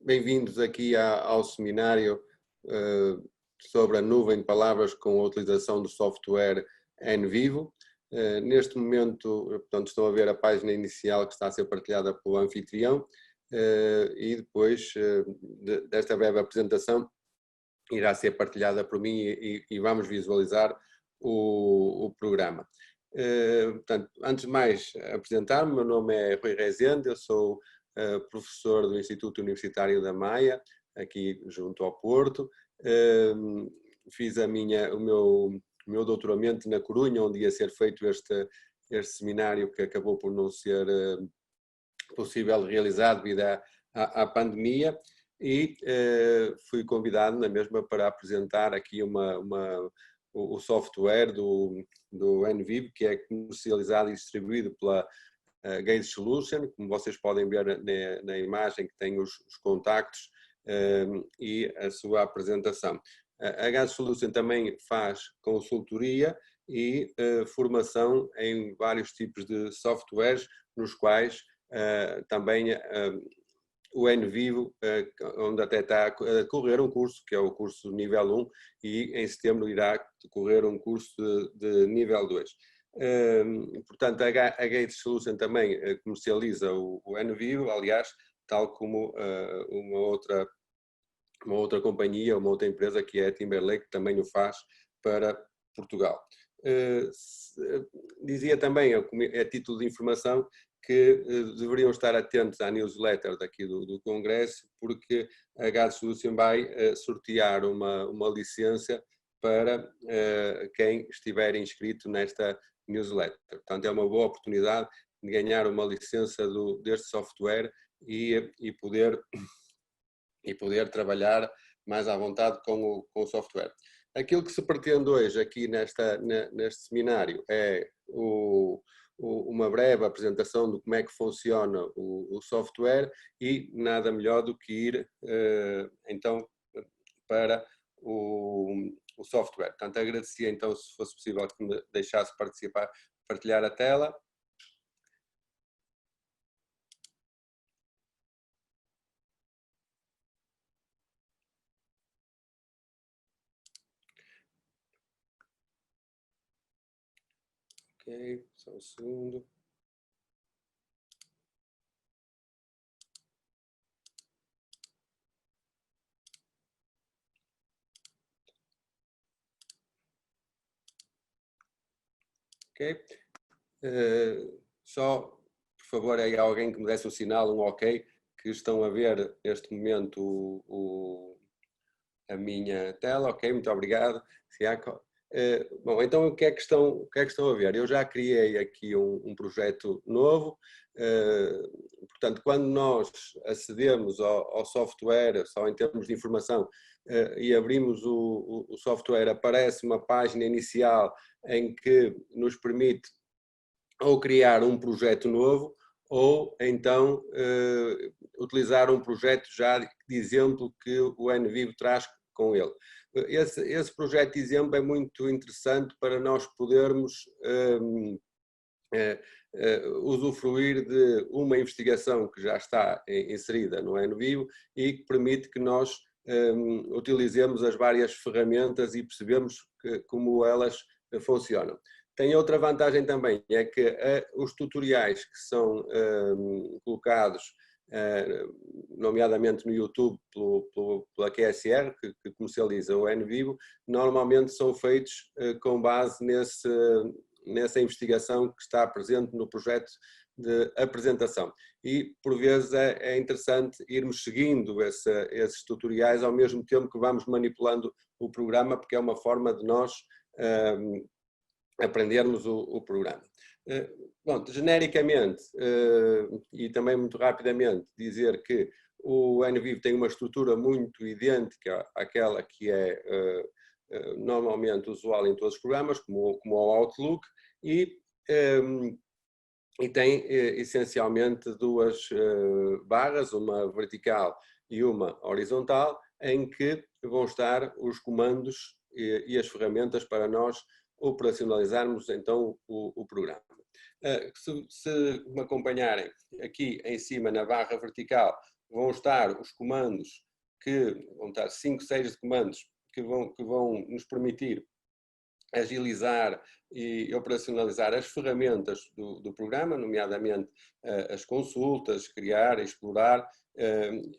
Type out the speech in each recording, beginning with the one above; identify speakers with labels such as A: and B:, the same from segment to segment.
A: Bem-vindos aqui ao seminário sobre a nuvem de palavras com a utilização do software NVivo. Neste momento, portanto, estão a ver a página inicial que está a ser partilhada pelo anfitrião e depois desta breve apresentação irá ser partilhada por mim e vamos visualizar o programa. Portanto, antes de mais apresentar-me, meu nome é Rui Rezende, eu sou professor do Instituto Universitário da Maia, aqui junto ao Porto. Fiz o meu doutoramento na Corunha, onde ia ser feito este seminário que acabou por não ser possível realizar devido à pandemia, e fui convidado na mesma para apresentar aqui o software do NVivo, que é comercializado e distribuído pela Gates Solution, como vocês podem ver na imagem que tem os contactos e a sua apresentação. A Gates Solution também faz consultoria e formação em vários tipos de softwares, nos quais também o NVivo, onde até está a correr um curso, que é o curso nível 1, e em setembro irá decorrer um curso de nível 2. Portanto, a Gates Solution também comercializa o NVivo, aliás, tal como uma outra companhia, uma outra empresa que é a Timberlake, que também o faz para Portugal. Dizia também, a título de informação, que deveriam estar atentos à newsletter daqui do Congresso, porque a Gates Solution vai sortear uma licença para quem estiver inscrito nesta newsletter. Portanto, é uma boa oportunidade de ganhar uma licença deste software e poder trabalhar mais à vontade com o software. Aquilo que se pretende hoje aqui neste seminário é uma breve apresentação de como é que funciona o software e nada melhor do que ir então para o software. Portanto, agradecia então, se fosse possível, que me deixasse partilhar a tela. Ok, só um segundo. Ok. Só, por favor, aí alguém que me desse um sinal, um ok, que estão a ver neste momento a minha tela. Ok, muito obrigado. Bom, então o que é que estão a ver? Eu já criei aqui um projeto novo. Portanto, quando nós acedemos ao software, só em termos de informação, e abrimos o software, aparece uma página inicial em que nos permite ou criar um projeto novo ou então utilizar um projeto já de exemplo que o NVivo traz com ele. Esse projeto de exemplo é muito interessante para nós podermos usufruir de uma investigação que já está inserida no NVivo e que permite que nós utilizemos as várias ferramentas e percebemos como elas funcionam. Tem outra vantagem também, é que os tutoriais que são colocados, nomeadamente no YouTube pela QSR, que comercializa o NVivo, normalmente são feitos com base nessa investigação que está presente no projeto de apresentação. E, por vezes, é interessante irmos seguindo esses tutoriais ao mesmo tempo que vamos manipulando o programa, porque é uma forma de nós aprendermos o programa. Bom, genericamente e também muito rapidamente dizer que o NVivo tem uma estrutura muito idêntica àquela que é normalmente usual em todos os programas, como o Outlook, e tem essencialmente duas barras, uma vertical e uma horizontal, em que vão estar os comandos e as ferramentas para nós operacionalizarmos então o programa. Se me acompanharem aqui em cima na barra vertical, vão estar os comandos, vão estar 5 séries de comandos que vão nos permitir agilizar e operacionalizar as ferramentas do programa, nomeadamente as consultas, criar, explorar,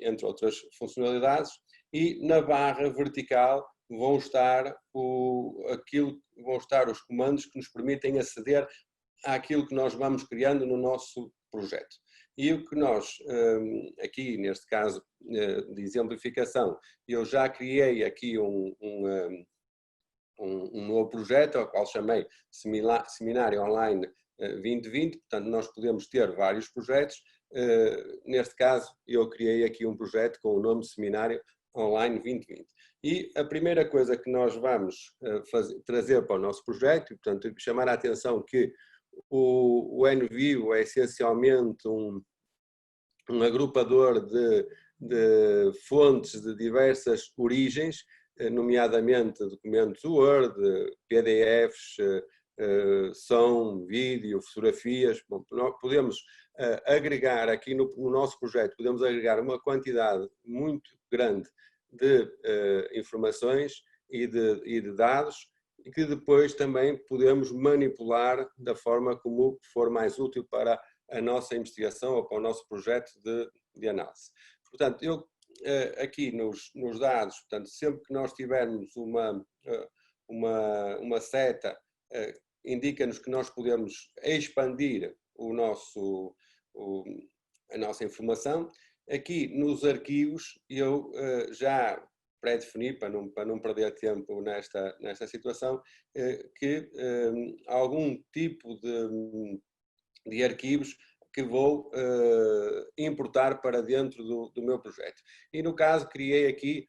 A: entre outras funcionalidades, e na barra vertical vão estar os comandos que nos permitem aceder àquilo que nós vamos criando no nosso projeto. E o que nós, aqui neste caso de exemplificação, eu já criei aqui um novo projeto, ao qual chamei Seminário Online 2020, portanto nós podemos ter vários projetos. Neste caso eu criei aqui um projeto com o nome Seminário Online 2020. E a primeira coisa que nós vamos trazer para o nosso projeto, e, portanto chamar a atenção que o NVivo é essencialmente um agrupador de fontes de diversas origens, nomeadamente documentos Word, PDFs, som, vídeo, fotografias. Bom, nós podemos agregar aqui no nosso projeto, podemos agregar uma quantidade muito grande de informações e de dados, e que depois também podemos manipular da forma como for mais útil para a nossa investigação ou para o nosso projeto de análise. Portanto, eu aqui nos dados, portanto, sempre que nós tivermos uma seta, indica-nos que nós podemos expandir a nossa informação. Aqui nos arquivos eu já pré-defini, para não perder tempo nesta situação, que algum tipo de arquivos que vou importar para dentro do meu projeto. E no caso criei aqui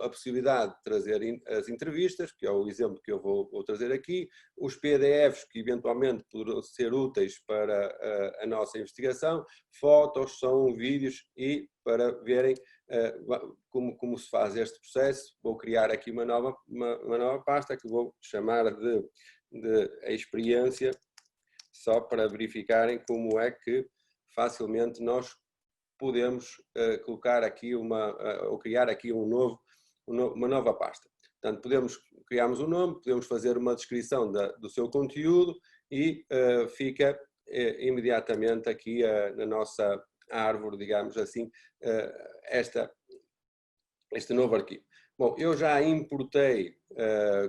A: a possibilidade de trazer as entrevistas, que é o exemplo que eu vou trazer aqui, os PDFs que eventualmente poderão ser úteis para a nossa investigação, fotos, som, vídeos, e para verem como se faz este processo, vou criar aqui uma nova pasta que vou chamar de experiência, só para verificarem como é que facilmente nós podemos colocar aqui ou criar aqui uma nova pasta. Portanto, criamos um nome, podemos fazer uma descrição do seu conteúdo e fica imediatamente aqui na nossa árvore, digamos assim, este novo arquivo. Bom, eu já importei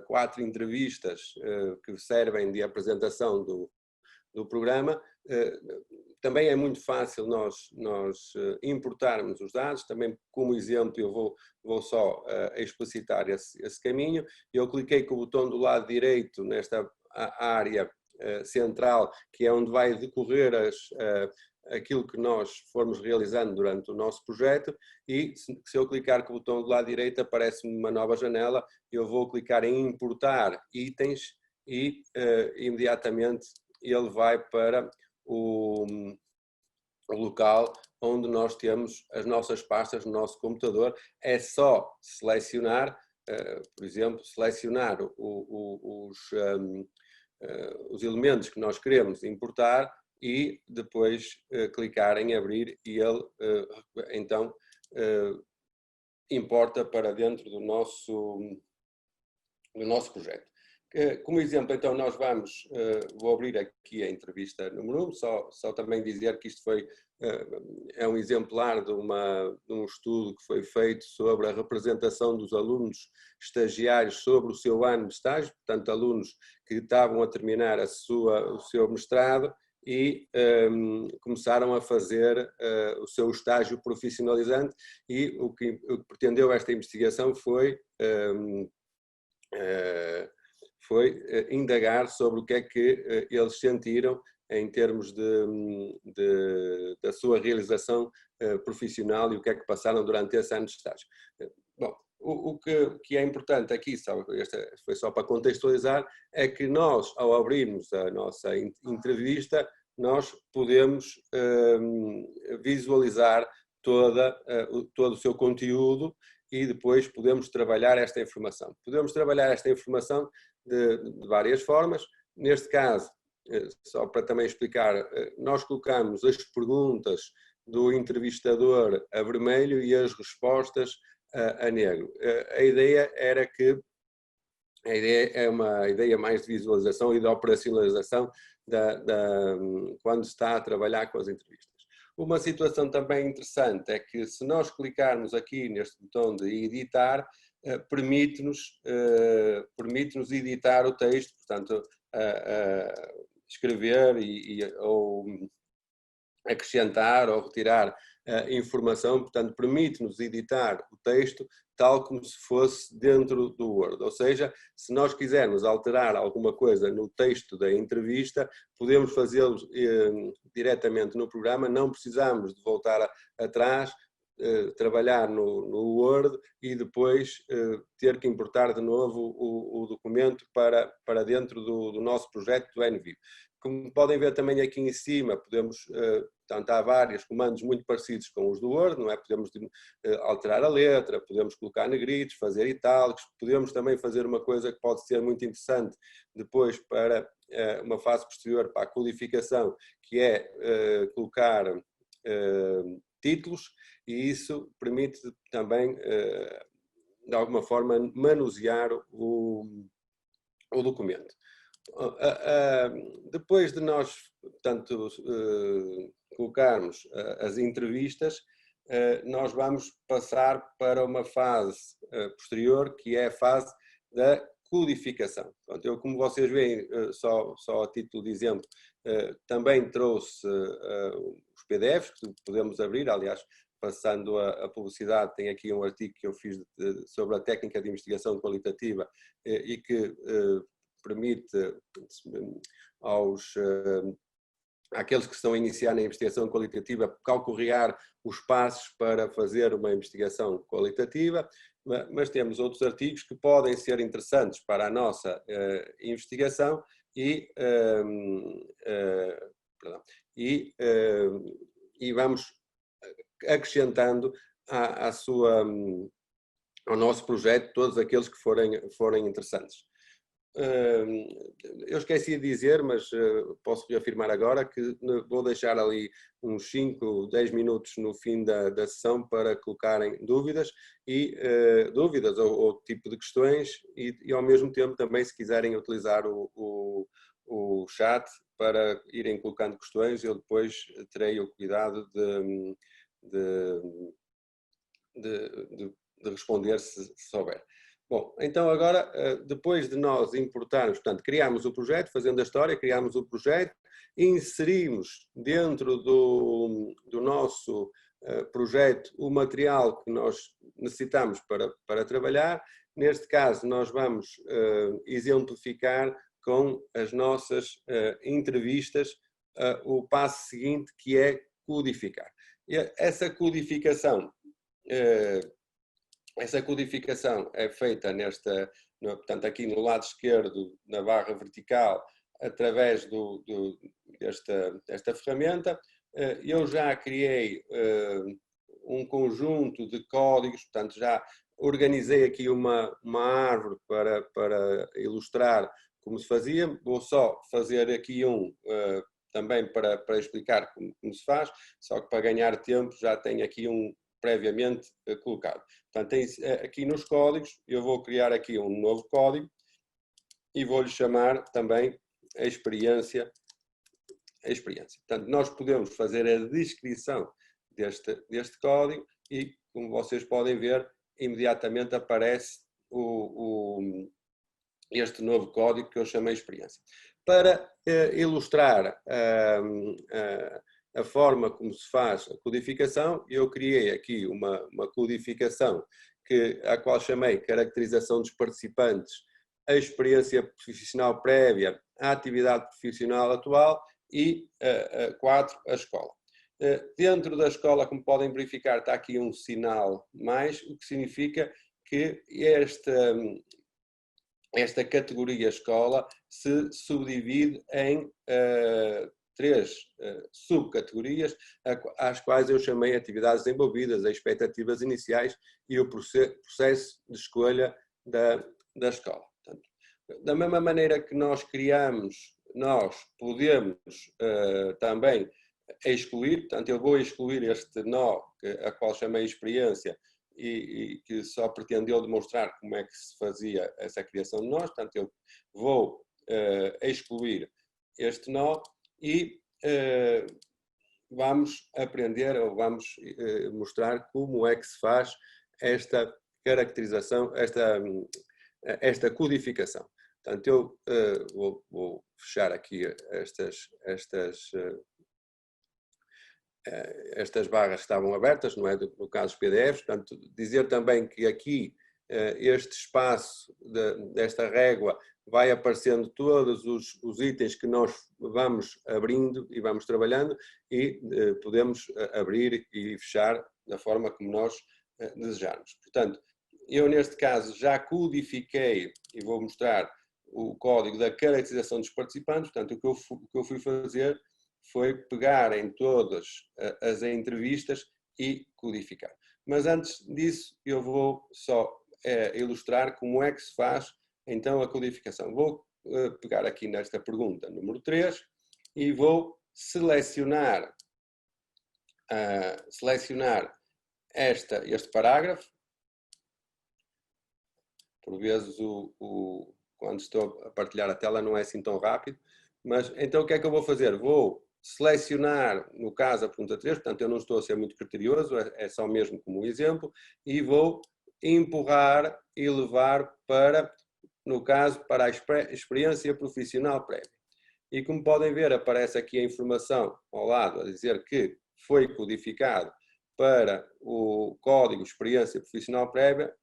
A: 4 entrevistas que servem de apresentação do programa. Também é muito fácil nós importarmos os dados. Também, como exemplo, eu vou só explicitar esse caminho. Eu cliquei com o botão do lado direito nesta área central, que é onde vai decorrer aquilo que nós formos realizando durante o nosso projeto, e se eu clicar com o botão do lado direito aparece-me uma nova janela. Eu vou clicar em importar itens e imediatamente ele vai para o local onde nós temos as nossas pastas no nosso computador. É só selecionar, por exemplo, selecionar os elementos que nós queremos importar e depois clicar em abrir, e ele então importa para dentro do nosso projeto. Como exemplo, então, nós vou abrir aqui a entrevista número 1, só também dizer que isto é um exemplar de um estudo que foi feito sobre a representação dos alunos estagiários sobre o seu ano de estágio, portanto, alunos que estavam a terminar o seu mestrado e começaram a fazer o seu estágio profissionalizante, e o que pretendeu esta investigação foi indagar sobre o que é que eles sentiram em termos da sua realização profissional e o que é que passaram durante esse ano de estágio. Bom, o que é importante aqui, foi só para contextualizar, é que nós, ao abrirmos a nossa entrevista, nós podemos visualizar todo o seu conteúdo, e depois podemos trabalhar esta informação. Podemos trabalhar esta informação de várias formas. Neste caso, só para também explicar, nós colocamos as perguntas do entrevistador a vermelho e as respostas a negro. A ideia era que a ideia é uma ideia mais de visualização e de operacionalização quando se está a trabalhar com as entrevistas. Uma situação também interessante é que se nós clicarmos aqui neste botão de editar, permite-nos editar o texto, portanto, escrever ou acrescentar ou retirar informação, portanto, permite-nos editar o texto tal como se fosse dentro do Word. Ou seja, se nós quisermos alterar alguma coisa no texto da entrevista, podemos fazê-lo diretamente no programa, não precisamos de voltar atrás, trabalhar no Word e depois ter que importar de novo o documento para dentro do nosso projeto do NVivo. Como podem ver também aqui em cima, portanto, há vários comandos muito parecidos com os do Word, não é? Podemos alterar a letra, podemos colocar negritos, fazer itálicos, podemos também fazer uma coisa que pode ser muito interessante depois para uma fase posterior para a codificação, que é colocar títulos, e isso permite também, de alguma forma, manusear o documento. Depois de nós, portanto, colocarmos as entrevistas, nós vamos passar para uma fase posterior, que é a fase da codificação. Portanto, eu, como vocês veem, só a título de exemplo, também trouxe os PDFs que podemos abrir. Aliás, passando a publicidade, tem aqui um artigo que eu fiz sobre a técnica de investigação qualitativa e que permite àqueles que estão a iniciar na investigação qualitativa calcorrear os passos para fazer uma investigação qualitativa, mas temos outros artigos que podem ser interessantes para a nossa investigação e vamos acrescentando ao nosso projeto todos aqueles que forem interessantes. Eu esqueci de dizer, mas posso reafirmar agora que vou deixar ali uns 5, 10 minutos no fim da sessão para colocarem dúvidas ou tipo de questões e ao mesmo tempo também, se quiserem utilizar o chat para irem colocando questões, eu depois terei o cuidado de responder se souber. Bom, então agora, depois de nós importarmos, portanto, criámos o projeto, fazendo a história, criámos o projeto, inserimos dentro do nosso projeto o material que nós necessitamos para trabalhar. Neste caso, nós vamos exemplificar com as nossas entrevistas o passo seguinte, que é codificar. E essa codificação é feita portanto, aqui no lado esquerdo, na barra vertical, através desta ferramenta. Eu já criei um conjunto de códigos, portanto, já organizei aqui uma árvore para ilustrar como se fazia. Vou só fazer aqui também para explicar como se faz, só que para ganhar tempo já tenho aqui previamente colocado. Portanto, aqui nos códigos, eu vou criar aqui um novo código e vou-lhe chamar também a experiência. Portanto, nós podemos fazer a descrição deste código e, como vocês podem ver, imediatamente aparece este novo código que eu chamei experiência. Para ilustrar a forma como se faz a codificação, eu criei aqui uma codificação a qual chamei caracterização dos participantes, a experiência profissional prévia, a atividade profissional atual e 4, a escola. Dentro da escola, como podem verificar, está aqui um sinal mais, o que significa que esta categoria escola se subdivide em 3 subcategorias, às quais eu chamei atividades envolvidas, as expectativas iniciais e o processo de escolha da escola. Portanto, da mesma maneira que nós criamos, nós podemos também excluir, portanto eu vou excluir este nó, a qual chamei experiência, e que só pretendeu demonstrar como é que se fazia essa criação de nós, portanto eu vou excluir este nó e vamos aprender, ou vamos mostrar como é que se faz esta caracterização, esta codificação. Portanto, eu vou fechar aqui estas barras que estavam abertas, não é? No caso dos PDFs. Portanto, dizer também que aqui este espaço desta régua vai aparecendo todos os itens que nós vamos abrindo e vamos trabalhando, e podemos abrir e fechar da forma como nós desejarmos. Portanto, eu neste caso já codifiquei e vou mostrar o código da caracterização dos participantes. Portanto, o que eu fui fazer foi pegar em todas as entrevistas e codificar. Mas antes disso, eu vou só ilustrar como é que se faz então a codificação. Vou pegar aqui nesta pergunta número 3 e vou selecionar este parágrafo. Por vezes quando estou a partilhar a tela não é assim tão rápido, mas então o que é que eu vou fazer? Vou selecionar, no caso, a pergunta 3, portanto eu não estou a ser muito criterioso, é só mesmo como exemplo, e vou empurrar e levar para, no caso, para a experiência profissional prévia. E como podem ver, aparece aqui a informação ao lado a dizer que foi codificado para o código experiência profissional prévia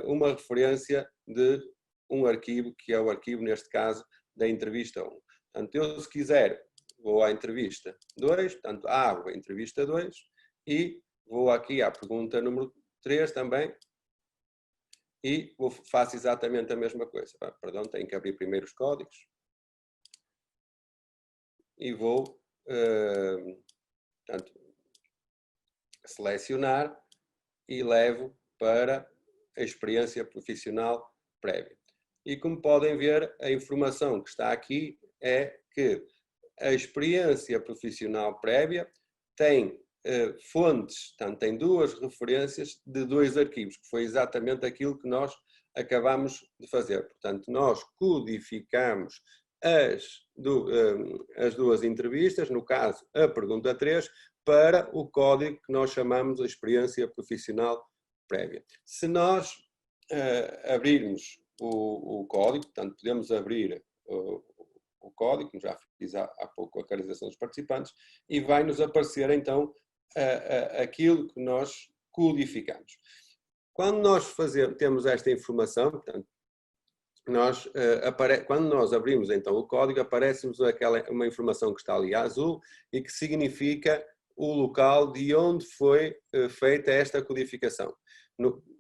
A: uma referência de um arquivo, que é o arquivo, neste caso, da entrevista 1. Portanto, eu, se quiser, vou à entrevista 2, portanto, abro a entrevista 2 e vou aqui à pergunta número 3 também e faço exatamente a mesma coisa. Perdão, tenho que abrir primeiro os códigos e vou, portanto, selecionar e levo para a experiência profissional prévia. E como podem ver, a informação que está aqui é que a experiência profissional prévia tem fontes, portanto, tem duas referências de dois arquivos, que foi exatamente aquilo que nós acabamos de fazer. Portanto, nós codificamos as duas entrevistas, no caso, a pergunta 3, para o código que nós chamamos de experiência profissional prévia. Se nós abrirmos o código, portanto, podemos abrir o código, como já fiz há pouco a caracterização dos participantes, e vai-nos aparecer então aquilo que nós codificamos. Quando nós temos esta informação, portanto, quando nós abrimos então o código, aparece-nos uma informação que está ali azul e que significa o local de onde foi feita esta codificação.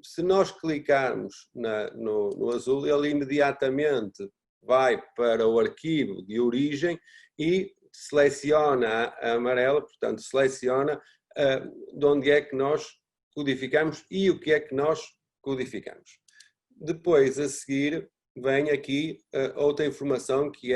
A: Se nós clicarmos no azul, ele imediatamente vai para o arquivo de origem e seleciona a amarela, portanto, seleciona de onde é que nós codificamos e o que é que nós codificamos. Depois, a seguir, vem aqui outra informação que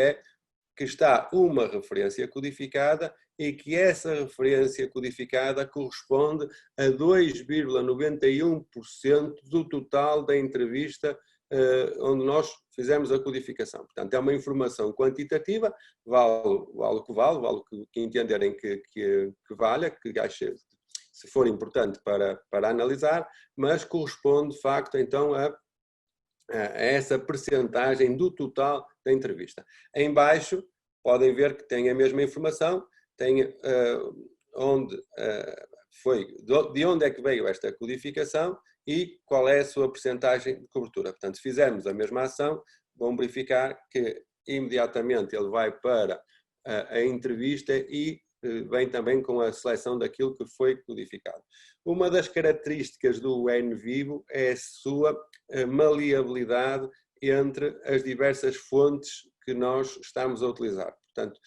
A: está uma referência codificada e que essa referência codificada corresponde a 2,91% do total da entrevista onde nós fizemos a codificação. Portanto, é uma informação quantitativa, vale o que vale, vale o que entenderem que valha, que ache, se for importante para analisar, mas corresponde, de facto, então, a essa percentagem do total da entrevista. Em baixo, podem ver que tem a mesma informação, tem de onde é que veio esta codificação e qual é a sua percentagem de cobertura. Portanto, se fizermos a mesma ação, vão verificar que imediatamente ele vai para a entrevista e vem também com a seleção daquilo que foi codificado. Uma das características do NVivo é a sua maleabilidade entre as diversas fontes que nós estamos a utilizar. Portanto,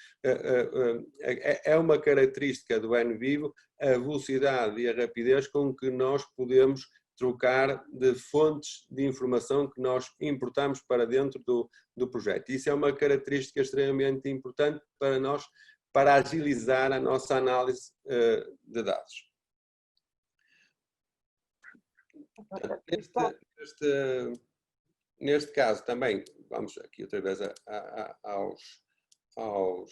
A: é uma característica do NVivo a velocidade e a rapidez com que nós podemos trocar de fontes de informação que nós importamos para dentro do projeto. Isso é uma característica extremamente importante para nós para agilizar a nossa análise de dados. Neste caso também, vamos aqui outra vez ao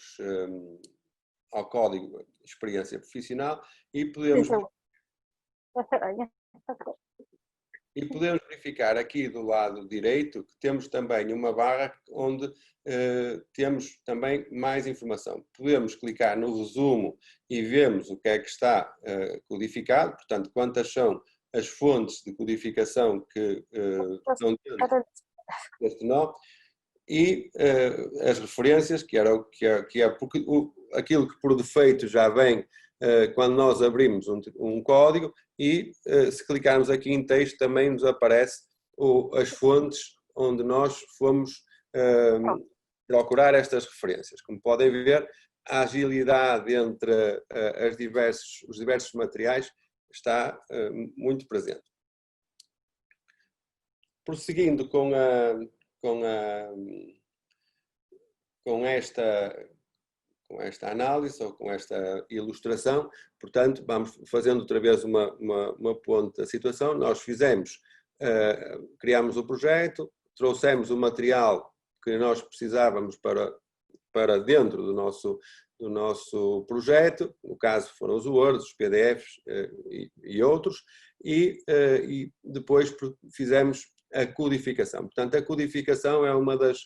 A: código de experiência profissional e podemos verificar aqui do lado direito que temos também uma barra onde temos também mais informação. Podemos clicar no resumo e vemos o que é que está codificado, portanto, quantas são as fontes de codificação que estão dentro deste nó e as referências, que é porque aquilo que por defeito já vem quando nós abrimos um código e se clicarmos aqui em texto também nos aparece as fontes onde nós fomos procurar estas referências. Como podem ver, a agilidade entre os diversos materiais está muito presente. Prosseguindo com esta análise ou com esta ilustração, portanto, vamos fazendo outra vez uma ponte da situação. Nós criámos o projeto, trouxemos o material que nós precisávamos para dentro do nosso projeto, no caso foram os Words, os PDFs e outros, e depois fizemos a codificação. Portanto, a codificação é uma das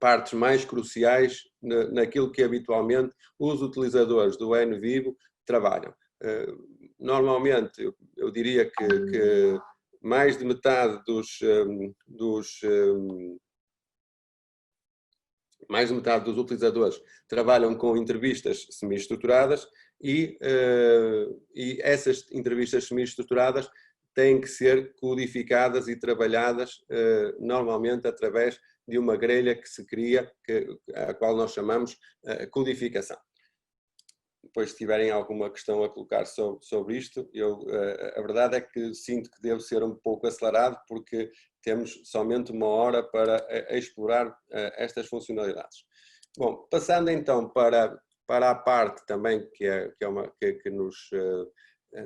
A: partes mais cruciais naquilo que habitualmente os utilizadores do NVivo trabalham. Normalmente, eu diria que mais de metade dos utilizadores trabalham com entrevistas semi-estruturadas e essas entrevistas semi-estruturadas têm que ser codificadas e trabalhadas normalmente através de uma grelha que se cria, a qual nós chamamos codificação. Depois, se tiverem alguma questão a colocar sobre isto, a verdade é que sinto que devo ser um pouco acelerado, porque temos somente 1 hora para explorar estas funcionalidades. Bom, passando então para a parte também que nos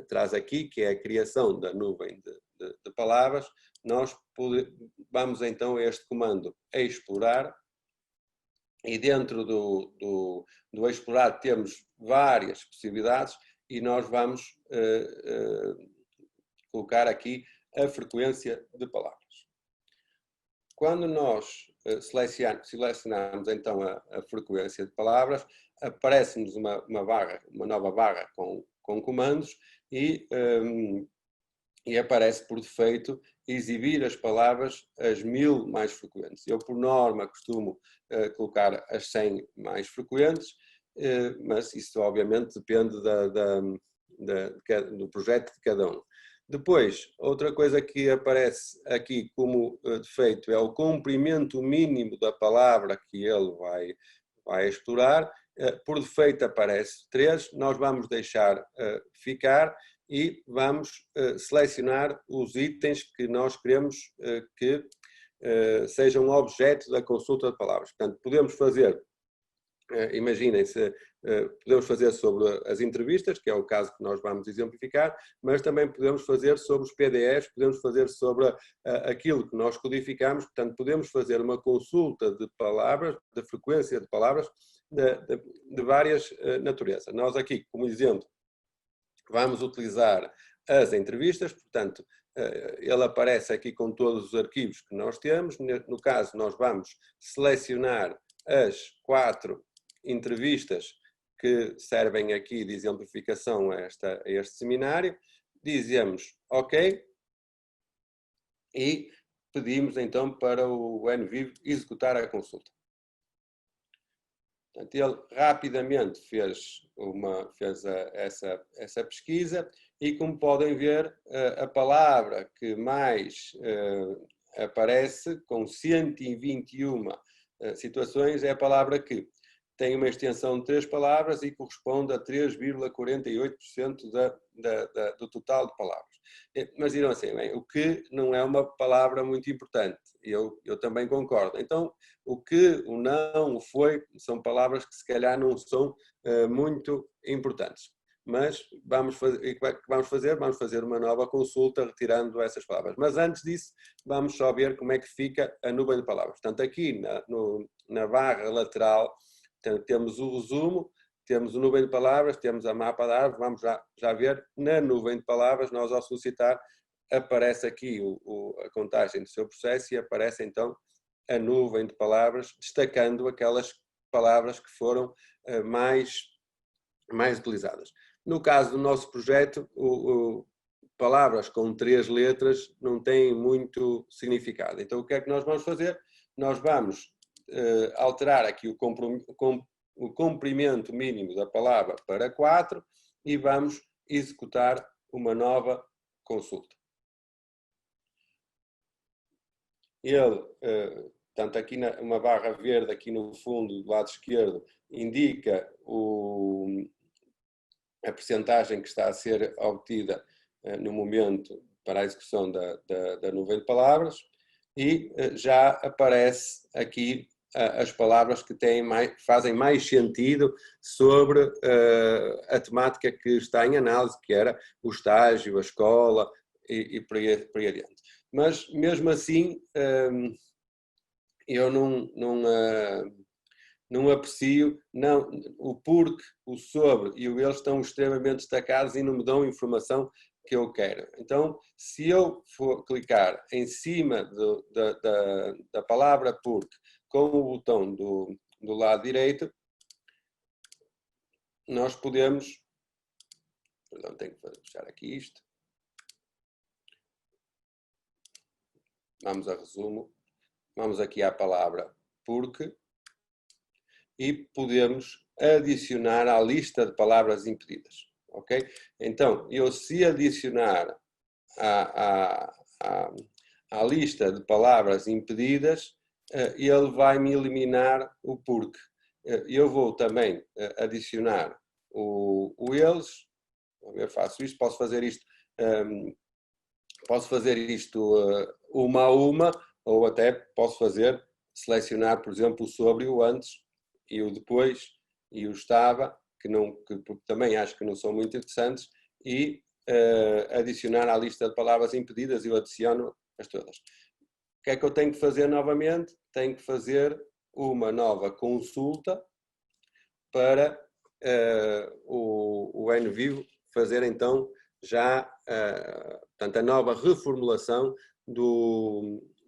A: traz aqui, que é a criação da nuvem de palavras, nós vamos então a este comando explorar, e dentro do explorar temos várias possibilidades e nós vamos colocar aqui a frequência de palavras. Quando nós selecionamos então a frequência de palavras, aparece-nos uma nova barra com comandos e aparece por defeito exibir as palavras as 1000 mais frequentes. Eu, por norma, costumo colocar as 100 mais frequentes, mas isso obviamente depende do projeto de cada um. Depois, outra coisa que aparece aqui como defeito é o comprimento mínimo da palavra que ele vai explorar. Por defeito aparece 3, nós vamos deixar ficar e vamos selecionar os itens que nós queremos que sejam objeto da consulta de palavras. Portanto, podemos fazer, imaginem-se, podemos fazer sobre as entrevistas, que é o caso que nós vamos exemplificar, mas também podemos fazer sobre os PDFs, podemos fazer sobre aquilo que nós codificamos, portanto, podemos fazer uma consulta de palavras, de frequência de palavras, de várias naturezas. Nós aqui, como exemplo, vamos utilizar as entrevistas, portanto, ele aparece aqui com todos os arquivos que nós temos. No caso, nós vamos selecionar as 4 entrevistas que servem aqui de exemplificação a este seminário. Dizemos OK e pedimos então para o NVivo executar a consulta. Portanto, ele rapidamente fez essa pesquisa e, como podem ver, a palavra que mais aparece, com 121 situações, é a palavra que tem uma extensão de 3 palavras e corresponde a 3,48% do total de palavras. Mas dirão assim, bem, o que não é uma palavra muito importante. eu também concordo. Então, o que, o não, o foi, são palavras que se calhar não são muito importantes. Mas vamos fazer, vamos fazer uma nova consulta retirando essas palavras. Mas antes disso, vamos só ver como é que fica a nuvem de palavras. Portanto, aqui na barra lateral, portanto, temos o resumo, temos o nuvem de palavras, temos a mapa da árvore, vamos já ver, na nuvem de palavras, nós ao solicitar, aparece aqui a contagem do seu processo e aparece então a nuvem de palavras, destacando aquelas palavras que foram mais utilizadas. No caso do nosso projeto, palavras com 3 letras não têm muito significado. Então, o que é que nós vamos fazer? Nós vamos alterar aqui o comprimento mínimo da palavra para 4 e vamos executar uma nova consulta. Ele, portanto, aqui uma barra verde aqui no fundo do lado esquerdo indica a percentagem que está a ser obtida no momento para a execução da nuvem de palavras e já aparece aqui as palavras que fazem mais sentido sobre a temática que está em análise, que era o estágio, a escola e por aí adiante. Mas, mesmo assim, eu não aprecio, o porque, o sobre e o eles estão extremamente destacados e não me dão a informação que eu quero. Então, se eu for clicar em cima da palavra porque com o botão do lado direito, nós podemos... Perdão, tenho que fechar aqui isto. Vamos a resumo. Vamos aqui à palavra porque e podemos adicionar à lista de palavras impedidas. Ok? Então, eu se adicionar à lista de palavras impedidas, ele vai me eliminar o porque. Eu vou também adicionar o eles. Eu faço isto, posso fazer isto uma a uma, ou até posso selecionar, por exemplo, o sobre e o antes, e o depois, e o estava, que também acho que não são muito interessantes, e adicionar à lista de palavras impedidas, eu adiciono-as todas. O que é que eu tenho que fazer novamente? Tenho que fazer uma nova consulta para o NVivo fazer então já portanto, a nova reformulação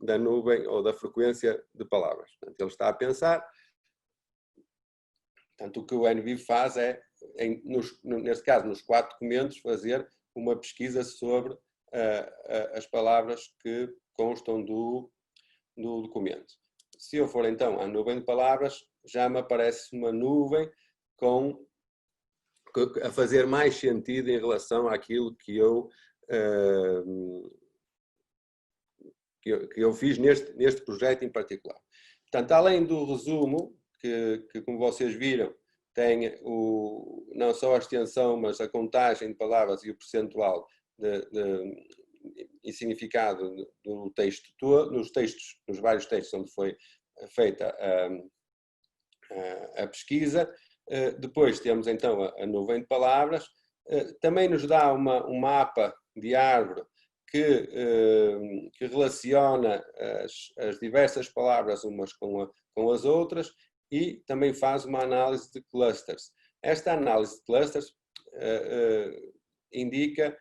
A: da nuvem ou da frequência de palavras. Portanto, ele está a pensar. Portanto, o que o NVivo faz é, neste caso, nos 4 documentos, fazer uma pesquisa sobre as palavras que constam do documento. Se eu for então à nuvem de palavras, já me aparece uma nuvem a fazer mais sentido em relação àquilo que eu fiz neste projeto em particular. Portanto, além do resumo, que como vocês viram, tem não só a extensão, mas a contagem de palavras e o percentual e significado do texto todo, nos vários textos onde foi feita a pesquisa. Depois temos então a nuvem de palavras, também nos dá um mapa de árvore que relaciona as diversas palavras umas com as outras e também faz uma análise de clusters. Esta análise de clusters indica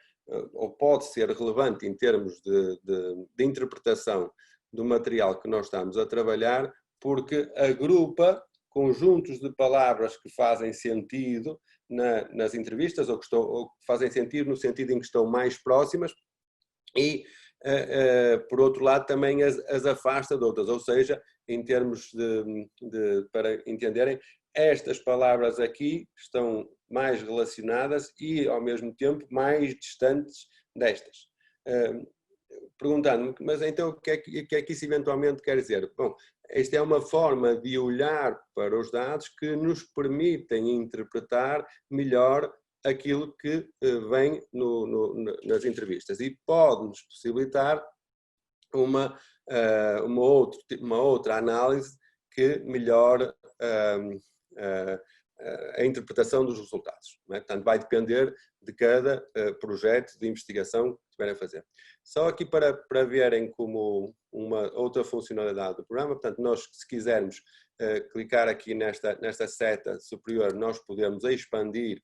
A: ou pode ser relevante em termos de interpretação do material que nós estamos a trabalhar, porque agrupa conjuntos de palavras que fazem sentido nas entrevistas ou que fazem sentido no sentido em que estão mais próximas e, por outro lado, também as afasta de outras, ou seja, em termos para entenderem, estas palavras aqui estão mais relacionadas e, ao mesmo tempo, mais distantes destas. Perguntando-me, mas então o que é que isso eventualmente quer dizer? Bom, esta é uma forma de olhar para os dados que nos permitem interpretar melhor aquilo que vem nas entrevistas e pode-nos possibilitar uma uma outra análise que melhore a interpretação dos resultados. Não é? Portanto, vai depender de cada projeto de investigação que estiverem a fazer. Só aqui para verem como uma outra funcionalidade do programa, portanto, nós, se quisermos clicar aqui nesta seta superior, nós podemos expandir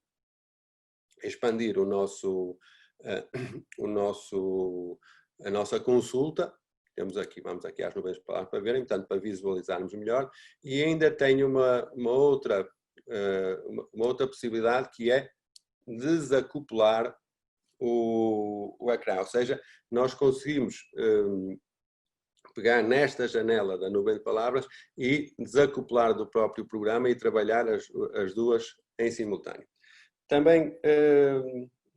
A: a nossa consulta. Temos aqui, vamos aqui às nuvens de palavras para verem, portanto, para visualizarmos melhor. E ainda tenho uma outra possibilidade, que é desacoplar o ecrã, ou seja, nós conseguimos pegar nesta janela da nuvem de palavras e desacoplar do próprio programa e trabalhar as duas em simultâneo. Também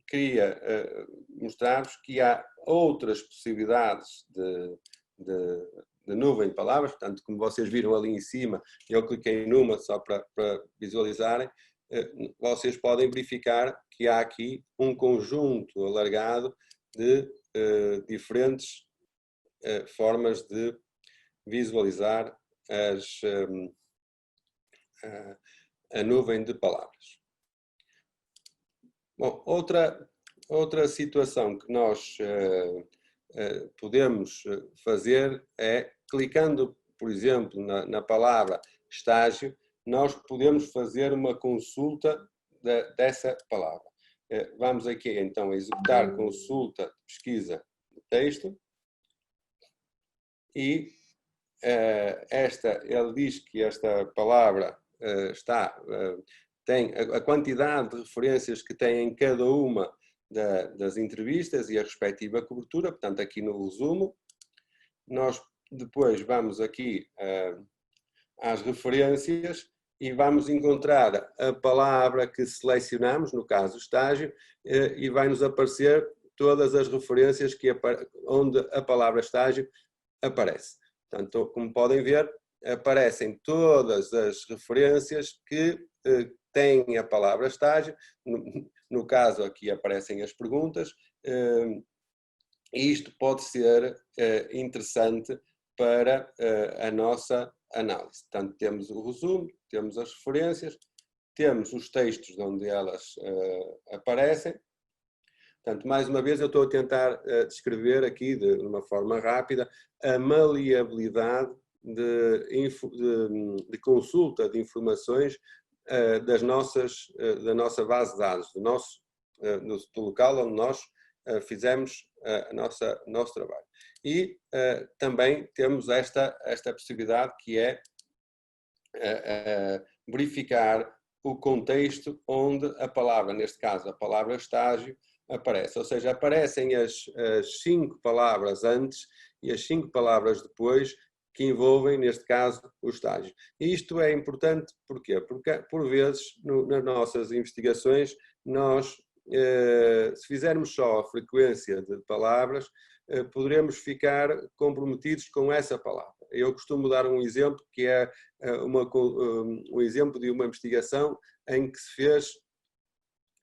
A: queria mostrar-vos que há outras possibilidades de nuvem de palavras, portanto, como vocês viram ali em cima, eu cliquei numa só para visualizarem, vocês podem verificar que há aqui um conjunto alargado de diferentes formas de visualizar a nuvem de palavras. Bom, outra situação que nós podemos fazer é, clicando, por exemplo, na palavra estágio, nós podemos fazer uma consulta dessa palavra. Vamos aqui então executar consulta de pesquisa de texto e ele diz que esta palavra tem a quantidade de referências que tem em cada uma das entrevistas e a respectiva cobertura, portanto aqui no resumo. Nós depois vamos aqui às referências e vamos encontrar a palavra que selecionamos, no caso estágio, e vai nos aparecer todas as referências onde a palavra estágio aparece. Portanto, como podem ver, aparecem todas as referências que têm a palavra estágio. No caso aqui aparecem as perguntas, e isto pode ser interessante para a nossa análise. Portanto, temos o resumo, temos as referências, temos os textos onde elas aparecem. Portanto, mais uma vez eu estou a tentar descrever aqui de uma forma rápida a maleabilidade de consulta de informações da nossa base de dados, do local onde nós fizemos o nosso trabalho. E também temos esta possibilidade, que é verificar o contexto onde a palavra, neste caso a palavra estágio, aparece. Ou seja, aparecem as 5 palavras antes e as 5 palavras depois, que envolvem, neste caso, o estágio. E isto é importante, porquê? Porque, por vezes, nas nossas investigações, nós, se fizermos só a frequência de palavras, poderemos ficar comprometidos com essa palavra. Eu costumo dar um exemplo, que é um exemplo de uma investigação em que se fez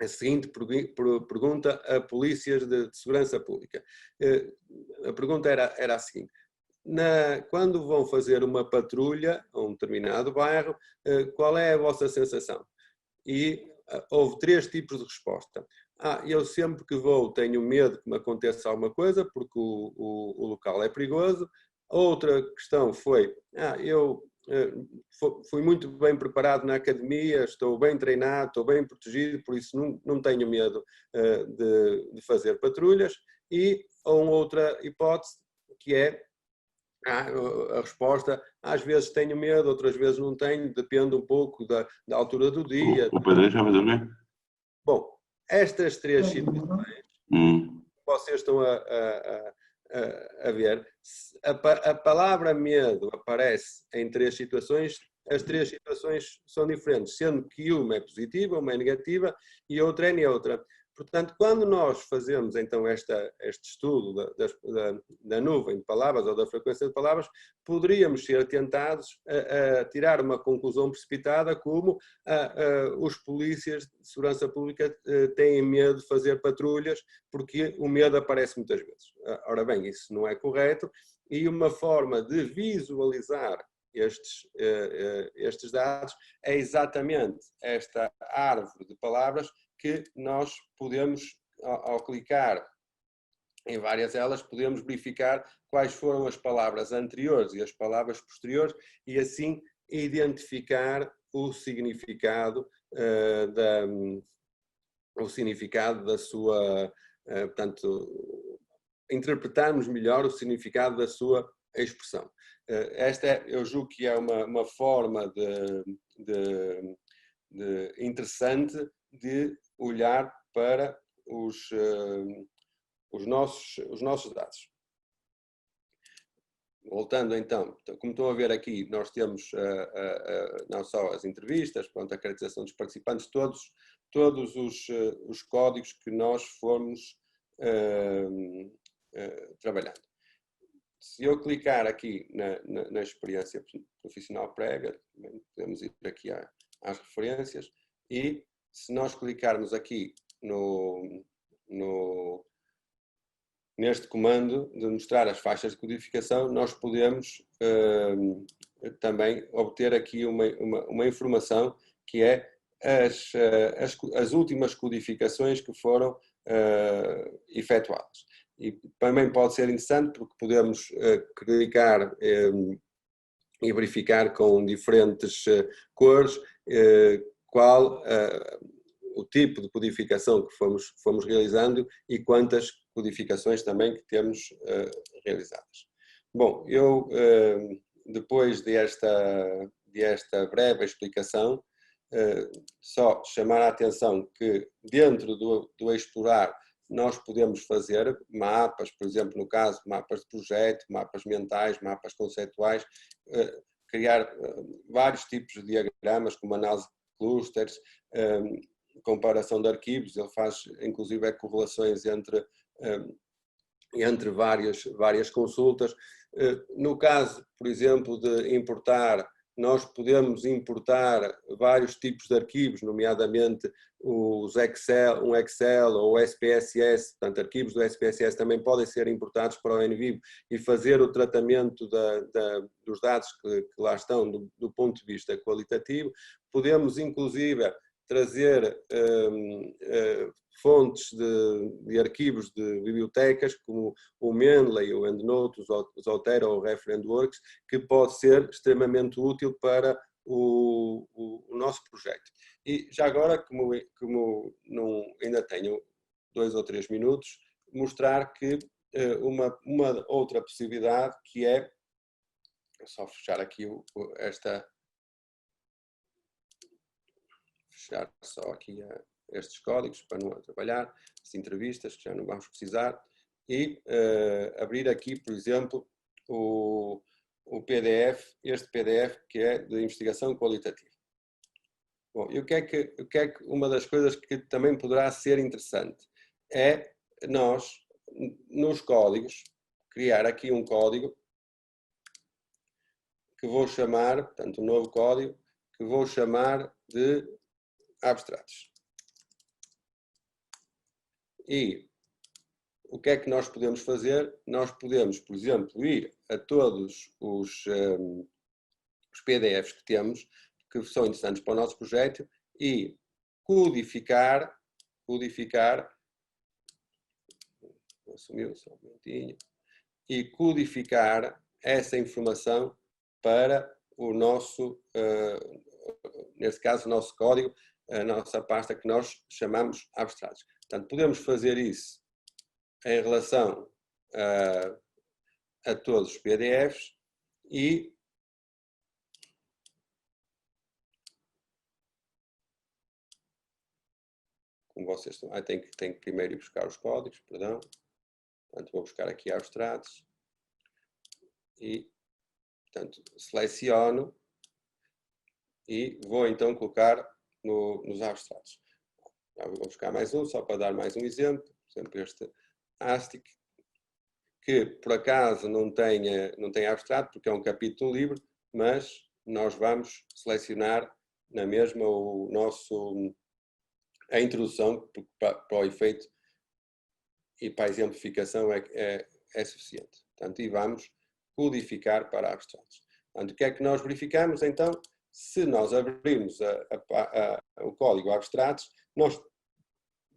A: a seguinte pergunta a polícias de segurança pública. A pergunta era a seguinte: quando vão fazer uma patrulha a um determinado bairro, qual é a vossa sensação? E houve 3 tipos de resposta. Eu sempre que vou tenho medo que me aconteça alguma coisa, porque o local é perigoso. Outra questão foi: eu fui muito bem preparado na academia, estou bem treinado, estou bem protegido, por isso não tenho medo de fazer patrulhas. E uma outra hipótese, que é a resposta: às vezes tenho medo, outras vezes não tenho, depende um pouco da altura do dia.
B: O Pedro já vai dormir?
A: Bom, estas 3 situações vocês estão a ver, a palavra medo aparece em 3 situações, as 3 situações são diferentes, sendo que uma é positiva, uma é negativa e outra é neutra. Portanto, quando nós fazemos então este estudo da nuvem de palavras ou da frequência de palavras, poderíamos ser tentados a tirar uma conclusão precipitada, como os polícias de segurança pública têm medo de fazer patrulhas porque o medo aparece muitas vezes. Ora bem, isso não é correto, E uma forma de visualizar estes dados é exatamente esta árvore de palavras que nós podemos, ao clicar em várias delas, podemos verificar quais foram as palavras anteriores e as palavras posteriores e assim identificar o significado da sua, portanto, interpretarmos melhor o significado da sua expressão. Esta eu julgo que é uma forma interessante de olhar para os nossos dados. Voltando então, como estão a ver aqui, nós temos não só as entrevistas, a caracterização dos participantes, todos os códigos que nós fomos trabalhando. Se eu clicar aqui na experiência profissional prévia, podemos ir aqui às referências e se nós clicarmos aqui neste comando de mostrar as faixas de codificação, nós podemos também obter aqui uma informação que é as últimas codificações que foram efetuadas. E também pode ser interessante porque podemos clicar e verificar com diferentes cores qual o tipo de codificação que fomos realizando e quantas codificações também que temos realizadas. Bom, eu depois desta breve explicação, só chamar a atenção que dentro do explorar nós podemos fazer mapas, por exemplo, no caso, mapas de projeto, mapas mentais, mapas conceituais, criar vários tipos de diagramas, como análise de clusters, comparação de arquivos, ele faz inclusive correlações entre várias consultas. No caso, por exemplo, de importar, nós podemos importar vários tipos de arquivos, nomeadamente os Excel, um Excel ou SPSS, portanto, arquivos do SPSS também podem ser importados para o NVivo e fazer o tratamento dos dados que lá estão do ponto de vista qualitativo. Podemos, inclusive, trazer fontes de arquivos de bibliotecas, como o Mendeley, o EndNote, o Zotero ou o ReferendWorks, que pode ser extremamente útil para o nosso projeto. E já agora, como ainda tenho 2 ou 3 minutos, mostrar que uma outra possibilidade que é só fechar aqui fechar só aqui estes códigos para não trabalhar, as entrevistas que já não vamos precisar e abrir aqui, por exemplo, o PDF, este PDF que é de investigação qualitativa. Bom, e o que é que uma das coisas que também poderá ser interessante é nós, nos códigos, criar aqui um código que vou chamar, portanto, um novo código, que vou chamar de abstratos. E o que é que nós podemos fazer? Nós podemos, por exemplo, ir a todos os PDFs que temos, que são interessantes para o nosso projeto, e codificar, assumiu só um momentinho, e codificar essa informação para o nosso, nesse caso, o nosso código, a nossa pasta que nós chamamos abstratos. Portanto, podemos fazer isso em relação a todos os PDFs e como vocês estão, tenho que primeiro ir buscar os códigos, perdão. Portanto, vou buscar aqui abstratos e, portanto, seleciono e vou então colocar nos abstratos. Vou buscar mais um, só para dar mais um exemplo. Por exemplo, este ASTIC, que por acaso não tem abstrato, porque é um capítulo livre, mas nós vamos selecionar na mesma a introdução, porque para o efeito e para a exemplificação é suficiente. Portanto, e vamos codificar para abstratos. Portanto, o que é que nós verificamos? Então, se nós abrirmos o código abstratos, nós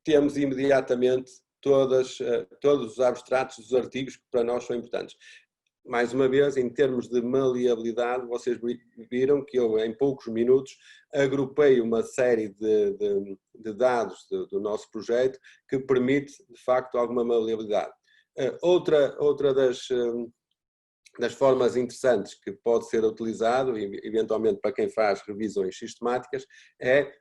A: temos imediatamente todos os abstratos dos artigos que para nós são importantes. Mais uma vez, em termos de maleabilidade, vocês viram que eu, em poucos minutos, agrupei uma série de dados do nosso projeto que permite, de facto, alguma maleabilidade. Outra das formas interessantes que pode ser utilizado, eventualmente para quem faz revisões sistemáticas, é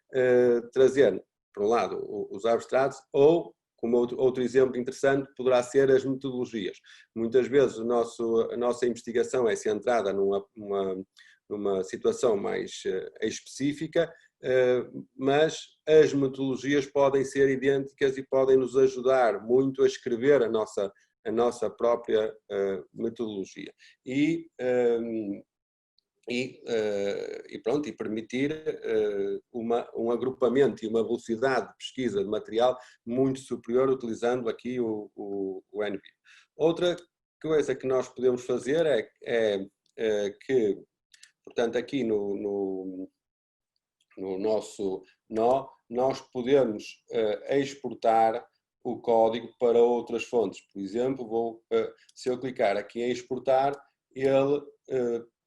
A: trazer, por um lado, os abstratos ou, como outro exemplo interessante, poderá ser as metodologias. Muitas vezes a nossa investigação é centrada numa situação mais específica, mas as metodologias podem ser idênticas e podem nos ajudar muito a escrever a nossa própria metodologia. E permitir um agrupamento e uma velocidade de pesquisa de material muito superior utilizando aqui o NVivo. Outra coisa que nós podemos fazer é que, portanto, aqui no nosso nó, nós podemos exportar o código para outras fontes. Por exemplo, se eu clicar aqui em exportar, ele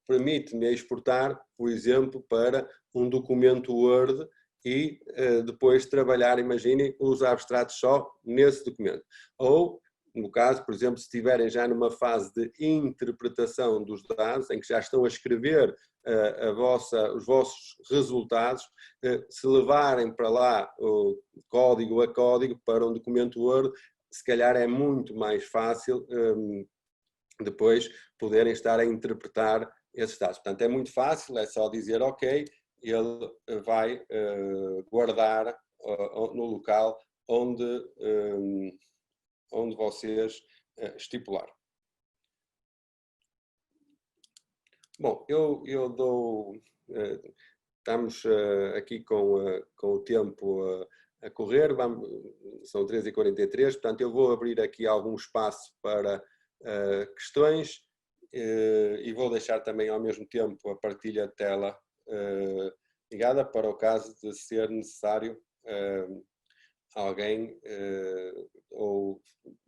A: permite-me exportar, por exemplo, para um documento Word e depois trabalhar, imaginem, os abstratos só nesse documento. Ou, no caso, por exemplo, se estiverem já numa fase de interpretação dos dados, em que já estão a escrever os vossos resultados, se levarem para lá o código a código para um documento Word, se calhar é muito mais fácil depois poderem estar a interpretar esses dados. Portanto, é muito fácil, é só dizer ok, ele vai guardar no local onde vocês estipular. Bom, eu dou... Estamos aqui com o tempo a correr, são 13h43, portanto eu vou abrir aqui algum espaço para questões e vou deixar também ao mesmo tempo a partilha de tela ligada para o caso de ser necessário alguém ou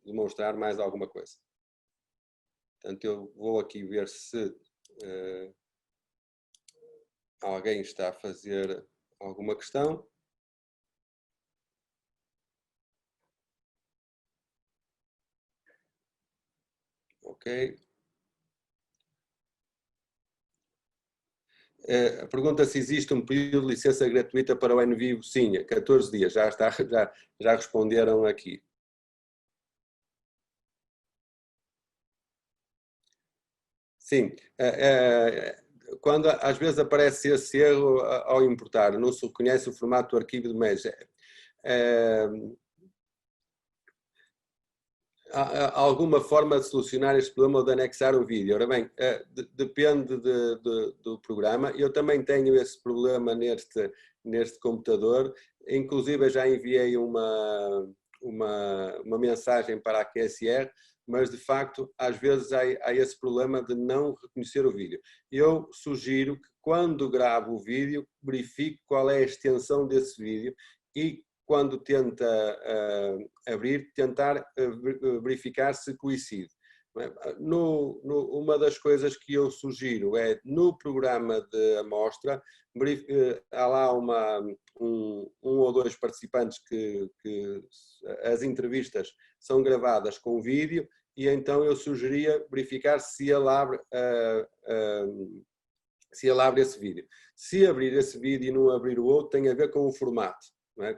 A: demonstrar mais alguma coisa. Portanto, eu vou aqui ver se alguém está a fazer alguma questão. Ok. A pergunta se existe um período de licença gratuita para o NVivo. Sim, 14 dias, já responderam aqui. Sim, quando às vezes aparece esse erro ao importar, não se reconhece o formato do arquivo de MES. Há alguma forma de solucionar este problema ou de anexar o vídeo? Ora bem, depende do programa. Eu também tenho esse problema neste computador. Inclusive, eu já enviei uma mensagem para a QSR, mas de facto, às vezes há esse problema de não reconhecer o vídeo. Eu sugiro que quando gravo o vídeo, verifique qual é a extensão desse vídeo e quando tenta abrir, tentar verificar se coincide. Uma das coisas que eu sugiro é, no programa de amostra, há lá um ou dois participantes que as entrevistas são gravadas com vídeo, e então eu sugeria verificar se ele abre esse vídeo. Se abrir esse vídeo e não abrir o outro, tem a ver com o formato.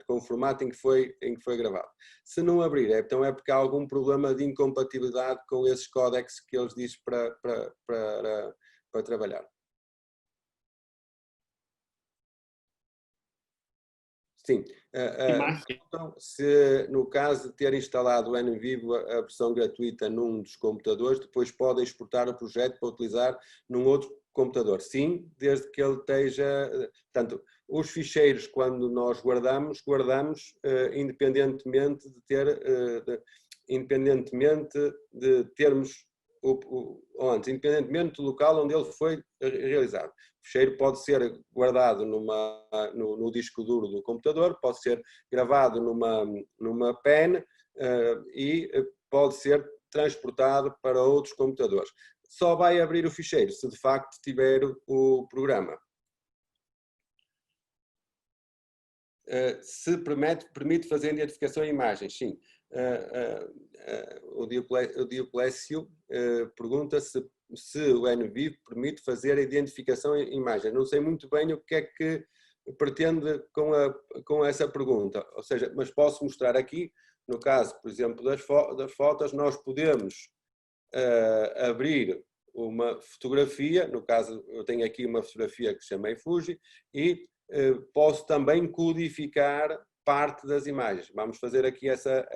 A: Com o formato em que foi gravado. Se não abrir, então é porque há algum problema de incompatibilidade com esses códecs que eles dizem para trabalhar. Sim. Então, se no caso de ter instalado o NVivo, a versão gratuita num dos computadores, depois podem exportar o projeto para utilizar num outro computador. Sim, desde que ele esteja... Portanto, os ficheiros, quando nós guardamos independentemente de termos independentemente do local onde ele foi realizado. O ficheiro pode ser guardado no disco duro do computador, pode ser gravado numa pen e pode ser transportado para outros computadores. Só vai abrir o ficheiro se de facto tiver o programa. Se permite fazer identificação em imagens, sim. O Dioclésio pergunta se o NVIV permite fazer a identificação em imagem. Não sei muito bem o que é que pretende com essa pergunta. Ou seja, mas posso mostrar aqui, no caso, por exemplo, das fotos, nós podemos abrir uma fotografia, no caso eu tenho aqui uma fotografia que chamei Fuji, e posso também codificar parte das imagens. Vamos fazer aqui essa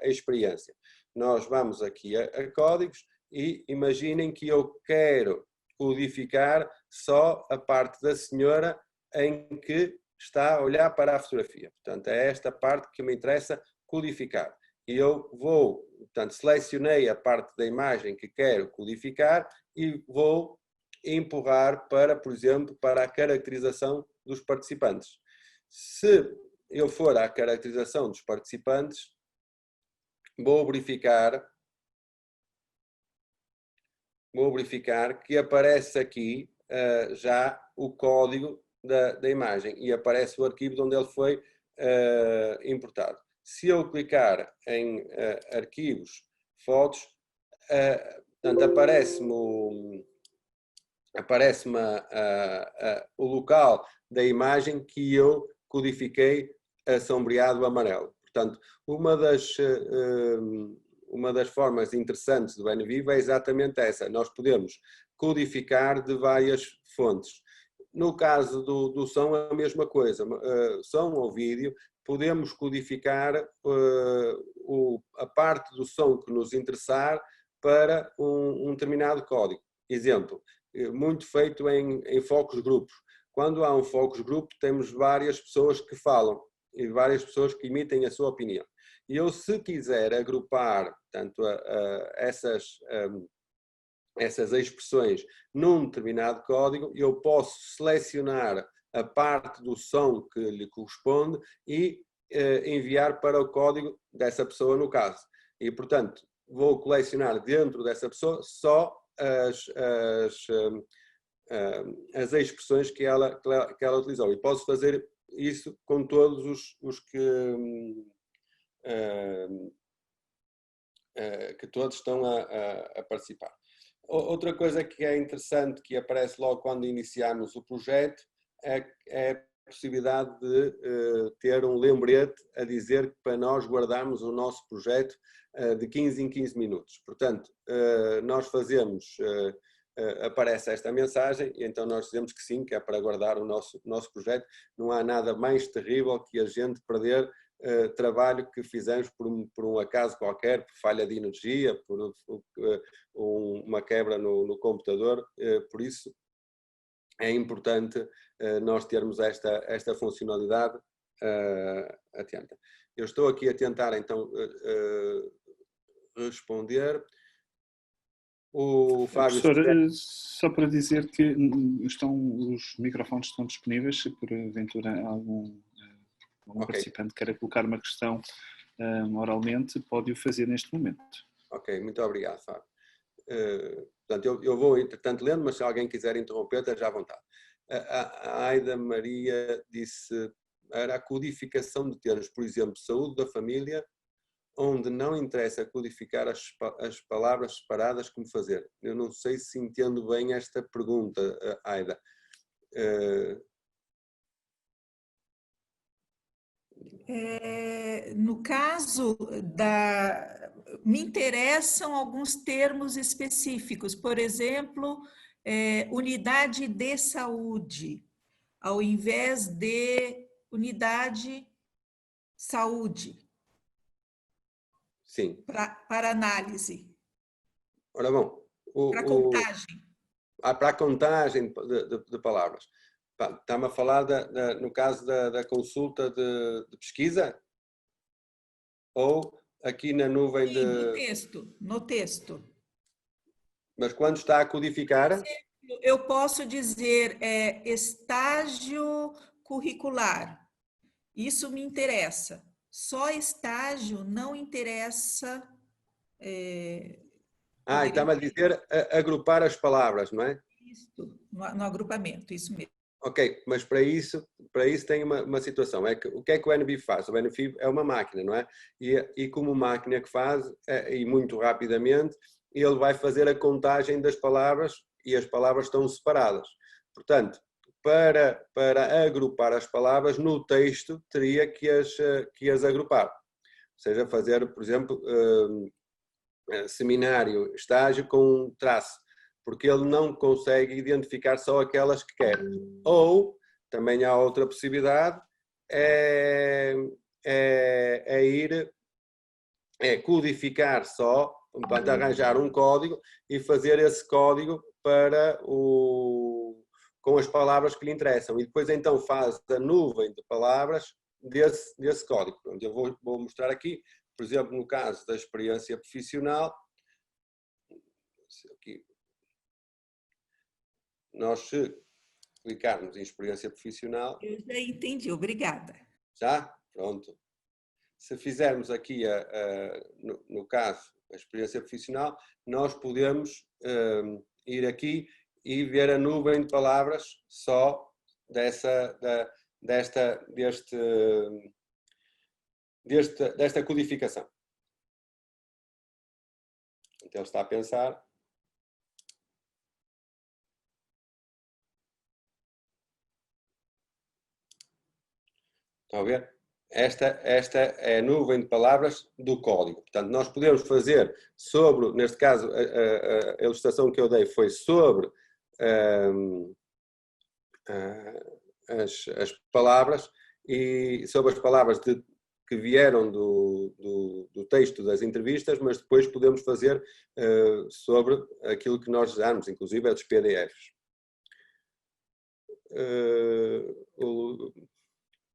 A: experiência. Nós vamos aqui a códigos e imaginem que eu quero codificar só a parte da senhora em que está a olhar para a fotografia. Portanto, é esta parte que me interessa codificar. E eu vou, portanto, selecionei a parte da imagem que quero codificar e vou empurrar para, por exemplo, para a caracterização dos participantes. Se eu for à caracterização dos participantes, vou verificar que aparece aqui já o código da imagem e aparece o arquivo de onde ele foi importado. Se eu clicar em arquivos, fotos, portanto, aparece-me o local da imagem que eu codifiquei sombreado amarelo. Portanto, uma das formas interessantes do NVIV é exatamente essa. Nós podemos codificar de várias fontes. No caso do som, a mesma coisa. Som ou vídeo, podemos codificar a parte do som que nos interessar para um determinado código. Exemplo, muito feito em focus grupos. Quando há um focus group, temos várias pessoas que falam e várias pessoas que emitem a sua opinião. E eu, se quiser agrupar, portanto, essas expressões num determinado código, eu posso selecionar a parte do som que lhe corresponde e enviar para o código dessa pessoa, no caso. E, portanto, vou colecionar dentro dessa pessoa só as expressões que ela utilizou. E posso fazer isso com todos os que todos estão a participar. Outra coisa que é interessante, que aparece logo quando iniciamos o projeto, é a possibilidade de ter um lembrete a dizer que para nós guardarmos o nosso projeto de 15 em 15 minutos. Portanto, nós fazemos, aparece esta mensagem e então nós dizemos que sim, que é para guardar o nosso projeto. Não há nada mais terrível que a gente perder trabalho que fizemos por um acaso qualquer, por falha de energia, por uma quebra no computador. Por isso é importante nós termos esta funcionalidade atenta. Eu estou aqui a tentar então responder. O Fábio...
B: Professor, só para dizer que os microfones estão disponíveis, se porventura algum participante queira colocar uma questão oralmente, pode o fazer neste momento.
A: Ok, muito obrigado, Fábio. Portanto, eu vou, entretanto, lendo, mas se alguém quiser interromper, esteja à vontade. A Aida Maria disse, era a codificação de termos, por exemplo, saúde da família, onde não interessa codificar as palavras separadas, como fazer? Eu não sei se entendo bem esta pergunta, Aida.
C: No caso me interessam alguns termos específicos, por exemplo, unidade de saúde, ao invés de unidade saúde.
A: Sim.
C: Para análise.
A: Ora bom.
C: Para contagem.
A: Para a contagem de palavras. Está-me a falar, no caso da consulta de pesquisa? Ou aqui na nuvem
C: Sim, no texto.
A: Mas quando está a codificar...
C: Eu posso dizer estágio curricular. Isso me interessa. Só estágio não interessa.
A: E está-me a dizer agrupar as palavras, não é?
C: Isso, no agrupamento, isso mesmo.
A: Ok, mas para isso tem uma situação. O que é que o NVivo faz? O NVivo é uma máquina, não é? E como máquina que faz, e muito rapidamente, ele vai fazer a contagem das palavras e as palavras estão separadas. Portanto, para agrupar as palavras no texto, teria que as agrupar. Ou seja, fazer, por exemplo, seminário, estágio com um traço, porque ele não consegue identificar só aquelas que quer. Ou, também há outra possibilidade, é codificar só, portanto, arranjar um código e fazer esse código com as palavras que lhe interessam. E depois então faz a nuvem de palavras desse código. Eu vou mostrar aqui, por exemplo, no caso da experiência profissional, aqui, nós se clicarmos em experiência profissional...
C: Eu já entendi, obrigada.
A: Já? Pronto. Se fizermos aqui, no caso, a experiência profissional, nós podemos ir aqui e ver a nuvem de palavras só desta codificação. Então ele está a pensar. Estão a ver? Esta é a nuvem de palavras do código. Portanto, nós podemos fazer sobre, neste caso, a ilustração que eu dei foi sobre as palavras, e sobre as palavras que vieram do texto das entrevistas, mas depois podemos fazer sobre aquilo que nós usamos, inclusive dos PDFs.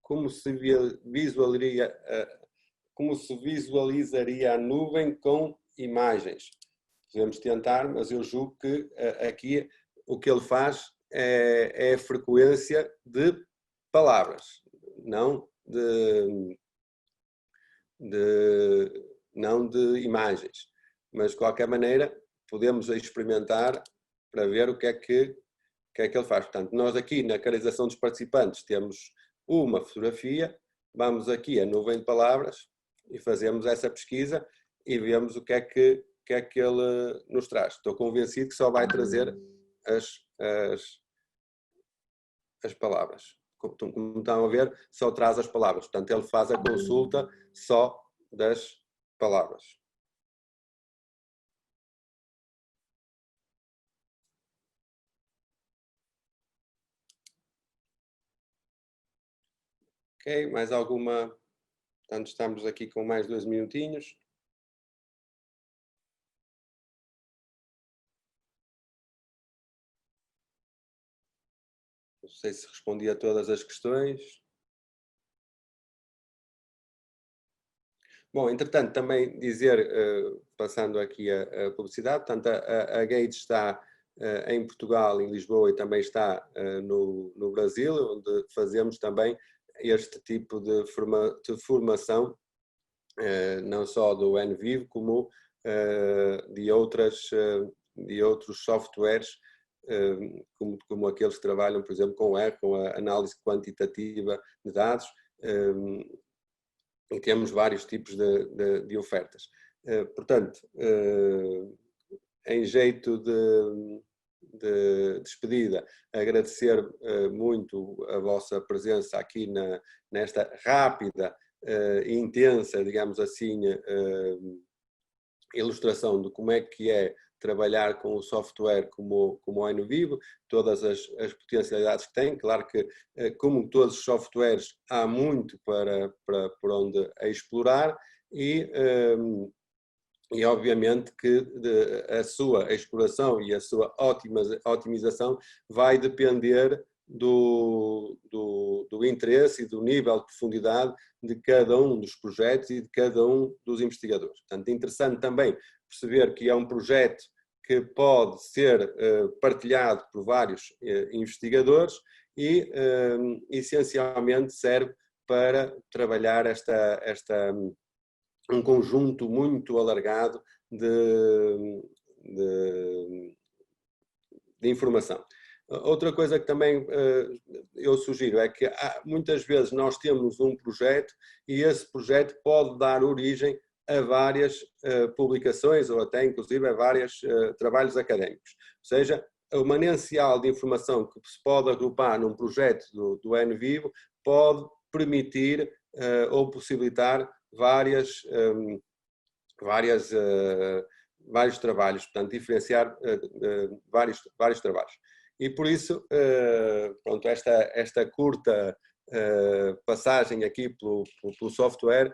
A: Como se visualizaria a nuvem com imagens? Podemos tentar, mas eu julgo que aqui o que ele faz é a frequência de palavras, não de imagens. Mas, de qualquer maneira, podemos experimentar para ver o que é que ele faz. Portanto, nós aqui na canalização dos participantes temos uma fotografia, vamos aqui a nuvem de palavras e fazemos essa pesquisa e vemos o que é que ele nos traz. Estou convencido que só vai trazer as palavras. Como estão a ver, só traz as palavras. Portanto, ele faz a consulta só das palavras. Ok, mais alguma? Portanto, estamos aqui com mais 2 minutinhos. Não sei se respondi a todas as questões. Bom, entretanto, também dizer, passando aqui a publicidade, portanto, a Gage está em Portugal, em Lisboa, e também está no Brasil, onde fazemos também este tipo de formação, não só do NVivo, como de outros softwares, como aqueles que trabalham, por exemplo, com R, com a análise quantitativa de dados, e temos vários tipos de ofertas. Portanto, em jeito de despedida, agradecer muito a vossa presença aqui nesta rápida e intensa, digamos assim, ilustração de como é que é trabalhar com o software como o NVivo, todas as potencialidades que tem. Claro que, como todos os softwares, há muito por onde explorar e obviamente que a sua exploração e a sua otimização vai depender do interesse e do nível de profundidade de cada um dos projetos e de cada um dos investigadores. Portanto, é interessante também perceber que é um projeto que pode ser partilhado por vários investigadores e, essencialmente, serve para trabalhar um conjunto muito alargado de informação. Outra coisa que também eu sugiro é que muitas vezes nós temos um projeto e esse projeto pode dar origem a várias publicações ou até inclusive a vários trabalhos académicos. Ou seja, o manancial de informação que se pode agrupar num projeto do NVivo pode permitir ou possibilitar vários trabalhos, portanto, diferenciar vários trabalhos. E por isso, pronto, esta curta passagem aqui pelo software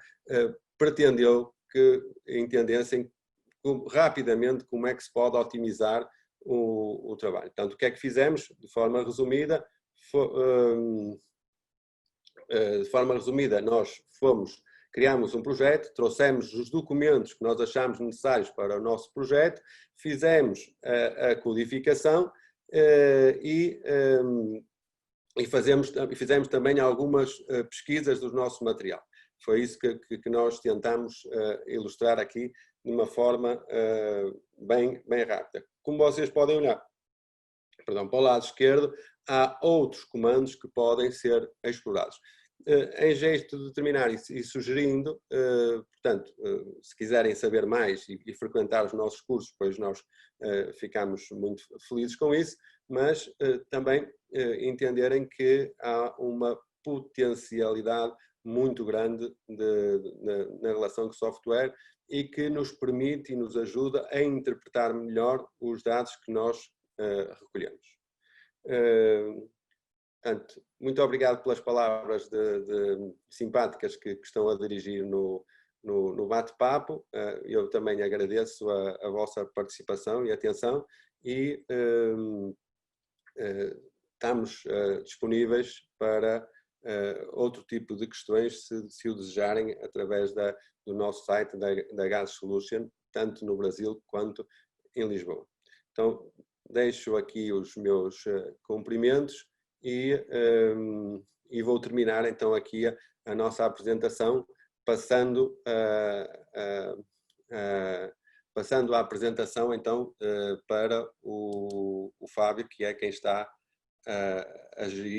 A: pretendeu que entendessem rapidamente como é que se pode otimizar o trabalho. Portanto, o que é que fizemos? De forma resumida, nós criámos um projeto, trouxemos os documentos que nós achámos necessários para o nosso projeto, fizemos a codificação e fizemos também algumas pesquisas do nosso material. Foi isso que nós tentamos ilustrar aqui de uma forma bem rápida. Como vocês podem olhar, para o lado esquerdo, há outros comandos que podem ser explorados. Em jeito de terminar e sugerindo, portanto, se quiserem saber mais e frequentar os nossos cursos, pois nós ficamos muito felizes com isso, mas também entenderem que há uma potencialidade muito grande na relação com o software e que nos permite e nos ajuda a interpretar melhor os dados que nós recolhemos. Portanto, muito obrigado pelas palavras simpáticas que estão a dirigir no bate-papo. Eu também agradeço a vossa participação e atenção e estamos disponíveis para outro tipo de questões, se o desejarem, através do nosso site da Gas Solution, tanto no Brasil quanto em Lisboa. Então, deixo aqui os meus cumprimentos e vou terminar então aqui a nossa apresentação passando a apresentação então para o Fábio, que é quem está a gerir.